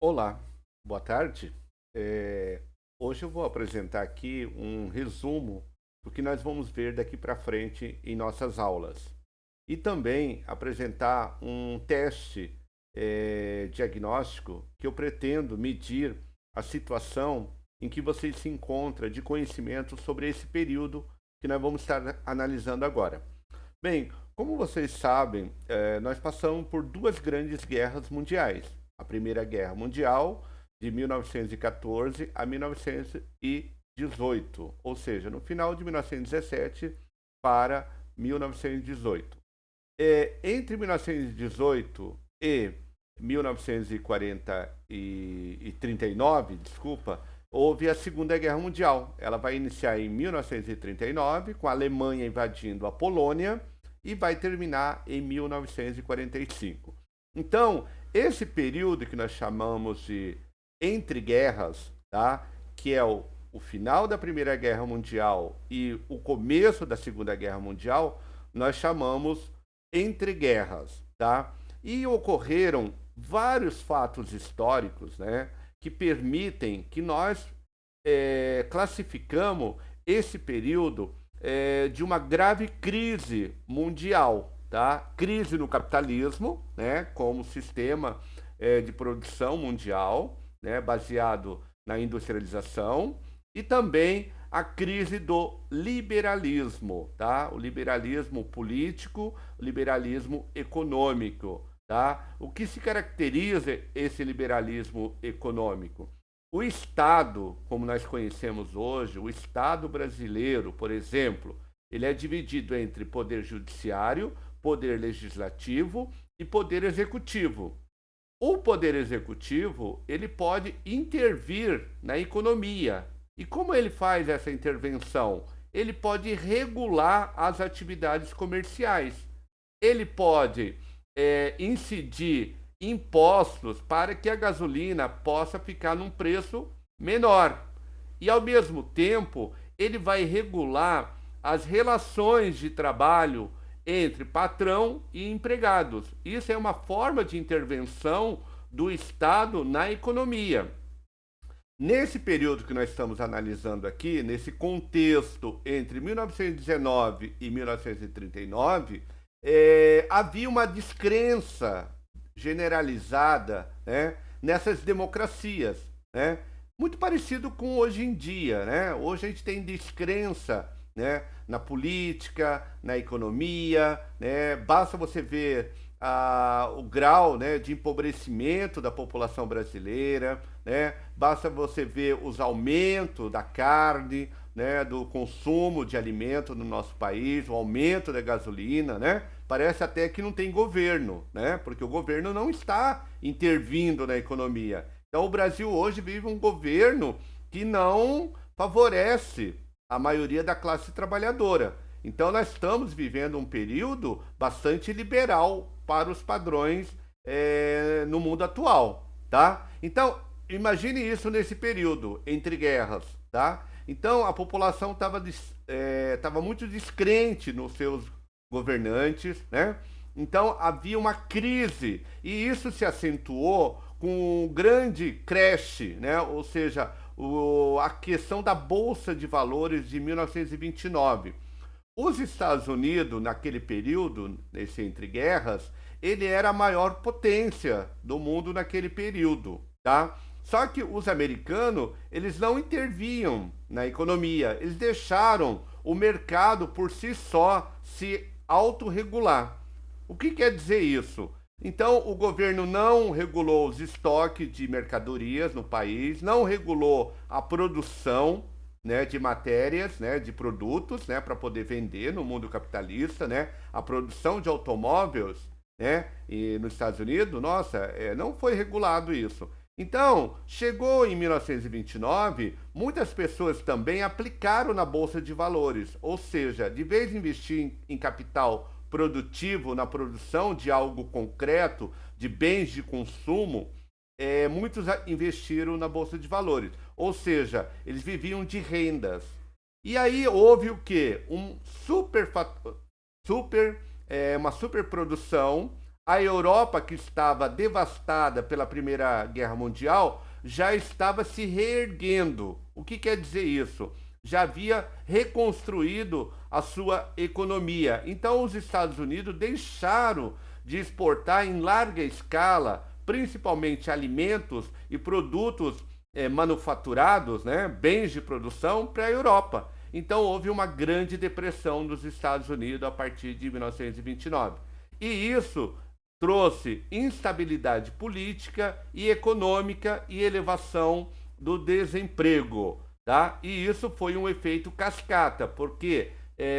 Olá, boa tarde. É, Hoje eu vou apresentar aqui um resumo do que nós vamos ver daqui para frente em nossas aulas. E também apresentar um teste diagnóstico que eu pretendo medir a situação em que você se encontra de conhecimento sobre esse período que nós vamos estar analisando agora. Bem, como vocês sabem, nós passamos por duas grandes guerras mundiais. A Primeira Guerra Mundial, de 1914 a 1918, ou seja, no final de 1917 para 1918. Entre 1918 e 1940 e 39, desculpa, houve a Segunda Guerra Mundial. Ela vai iniciar em 1939, com a Alemanha invadindo a Polônia, e vai terminar em 1945. Então, esse período que nós chamamos de entre guerras, tá? Que é o final da Primeira Guerra Mundial e o começo da Segunda Guerra Mundial, nós chamamos entre guerras, tá? E ocorreram vários fatos históricos, né, que permitem que nós classificamos esse período de uma grave crise mundial, tá? Crise no capitalismo, né, como sistema de produção mundial, né, baseado na industrialização, e também a crise do liberalismo, tá? O liberalismo político, o liberalismo econômico, tá? O que se caracteriza esse liberalismo econômico? O Estado, como nós conhecemos hoje, o Estado brasileiro, por exemplo, ele é dividido entre poder judiciário, poder legislativo e poder executivo. O poder executivo, ele pode intervir na economia. E como ele faz essa intervenção? Ele pode regular as atividades comerciais. Ele pode incidir impostos para que a gasolina possa ficar num preço menor. E, ao mesmo tempo, ele vai regular as relações de trabalho entre patrão e empregados. Isso é uma forma de intervenção do Estado na economia. Nesse período que nós estamos analisando aqui, nesse contexto entre 1919 e 1939, havia uma descrença generalizada, né, nessas democracias, né, muito parecido com hoje em dia, né? Hoje a gente tem descrença, né, na política, na economia, né? Basta você ver o grau, né, de empobrecimento da população brasileira, né? Basta você ver os aumentos da carne, né, do consumo de alimento no nosso país, o aumento da gasolina, né? Parece até que não tem governo, né? Porque o governo não está intervindo na economia. Então o Brasil hoje vive um governo que não favorece a maioria da classe trabalhadora. Então nós estamos vivendo um período bastante liberal para os padrões no mundo atual, tá? Então imagine isso nesse período entre guerras, tá? Então a população estava muito descrente nos seus governantes, né? Então havia uma crise e isso se acentuou com um grande crash, né? Ou seja, a questão da Bolsa de Valores de 1929. Os Estados Unidos, naquele período, nesse entre guerras, ele era a maior potência do mundo naquele período, tá? Só que os americanos, eles não intervinham na economia, eles deixaram o mercado por si só se autorregular. O que quer dizer isso? Então, o governo não regulou os estoques de mercadorias no país, não regulou a produção, né, de matérias, né, de produtos, né, para poder vender no mundo capitalista, né, a produção de automóveis, né, e nos Estados Unidos, nossa, não foi regulado isso. Então, chegou em 1929, muitas pessoas também aplicaram na Bolsa de Valores, ou seja, de vez em investir em capital produtivo, na produção de algo concreto, de bens de consumo, muitos investiram na Bolsa de Valores. Ou seja, eles viviam de rendas. E aí houve o quê? Uma superprodução A Europa, que estava devastada pela Primeira Guerra Mundial, já estava se reerguendo. O que quer dizer isso? Já havia reconstruído a sua economia. Então, os Estados Unidos deixaram de exportar em larga escala, principalmente alimentos e produtos manufaturados, né, bens de produção, para a Europa. Então, houve uma grande depressão nos Estados Unidos a partir de 1929. E isso trouxe instabilidade política e econômica e elevação do desemprego, tá? E isso foi um efeito cascata, porque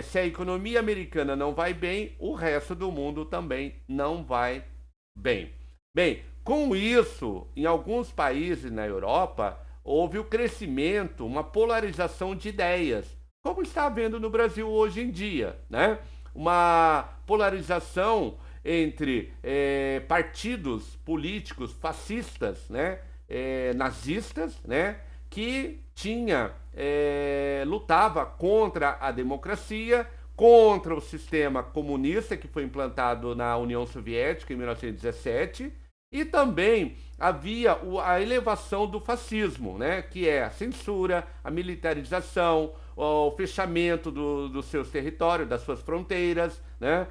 se a economia americana não vai bem, o resto do mundo também não vai bem. Bem, com isso, em alguns países na Europa, houve o crescimento, uma polarização de ideias, como está havendo no Brasil hoje em dia, né? Uma polarização entre partidos políticos fascistas, né? Nazistas, né? Que lutava contra a democracia, contra o sistema comunista que foi implantado na União Soviética em 1917, e também havia a elevação do fascismo, né, que é a censura, a militarização, o fechamento dos seus territórios, das suas fronteiras, né,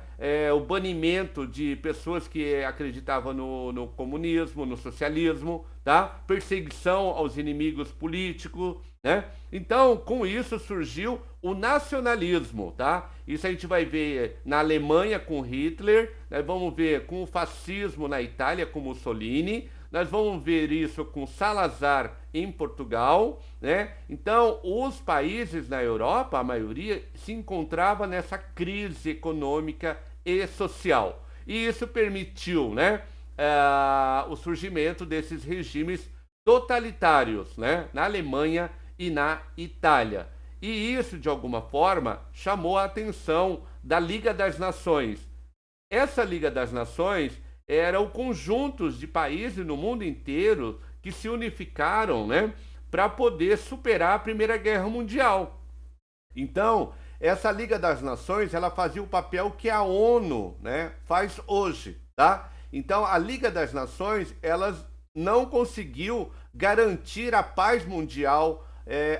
o banimento de pessoas que acreditavam no comunismo, no socialismo, tá? Perseguição aos inimigos políticos, né? Então, com isso surgiu o nacionalismo, tá? Isso a gente vai ver na Alemanha com Hitler, nós vamos ver com o fascismo na Itália com Mussolini, nós vamos ver isso com Salazar em Portugal, né? Então, os países na Europa, a maioria, se encontrava nessa crise econômica e social. E isso permitiu, né, o surgimento desses regimes totalitários, né, na Alemanha e na Itália. E isso, de alguma forma, chamou a atenção da Liga das Nações. Essa Liga das Nações era o conjunto de países no mundo inteiro que se unificaram, né, para poder superar a Primeira Guerra Mundial. Então, essa Liga das Nações, ela fazia o papel que a ONU, né, faz hoje, tá? Então, a Liga das Nações, elas não conseguiu garantir a paz mundial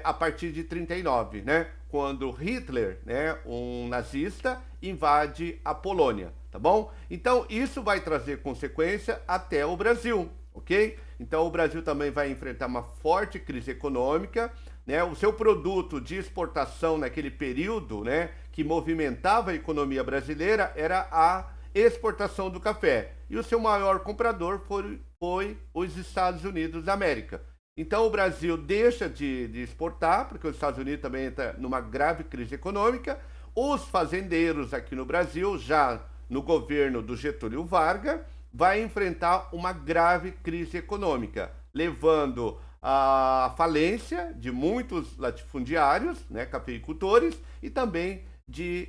a partir de 39, né? Quando Hitler, né, um nazista, invade a Polônia, tá bom? Então, isso vai trazer consequência até o Brasil, ok? Então, o Brasil também vai enfrentar uma forte crise econômica, né? O seu produto de exportação naquele período, né, que movimentava a economia brasileira era a exportação do café. E o seu maior comprador foi os Estados Unidos da América. Então o Brasil deixa de exportar, porque os Estados Unidos também entra numa grave crise econômica. Os fazendeiros aqui no Brasil, já no governo do Getúlio Vargas, vai enfrentar uma grave crise econômica, levando à falência de muitos latifundiários, né, cafeicultores, e também de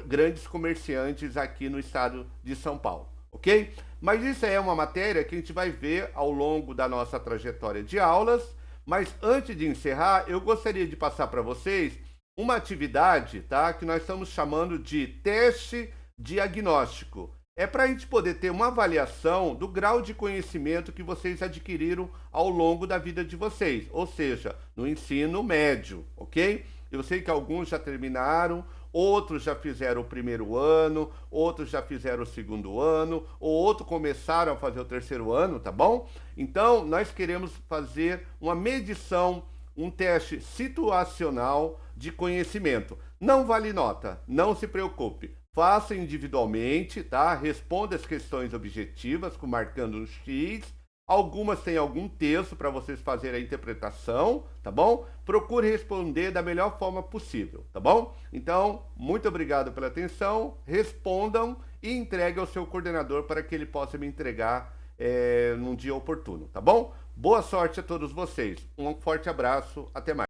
grandes comerciantes aqui no estado de São Paulo, ok? Mas isso é uma matéria que a gente vai ver ao longo da nossa trajetória de aulas. Mas antes de encerrar, eu gostaria de passar para vocês uma atividade, tá, que nós estamos chamando de teste diagnóstico. É para a gente poder ter uma avaliação do grau de conhecimento que vocês adquiriram ao longo da vida de vocês, ou seja, no ensino médio, ok? Eu sei que alguns já terminaram, outros já fizeram o primeiro ano, outros já fizeram o segundo ano, ou outros começaram a fazer o terceiro ano, tá bom? Então, nós queremos fazer uma medição, um teste situacional de conhecimento. Não vale nota, não se preocupe. Faça individualmente, tá? Responda as questões objetivas, marcando um X. Algumas têm algum texto para vocês fazerem a interpretação, tá bom? Procure responder da melhor forma possível, tá bom? Então, muito obrigado pela atenção, respondam e entregue ao seu coordenador para que ele possa me entregar num dia oportuno, tá bom? Boa sorte a todos vocês, um forte abraço, até mais.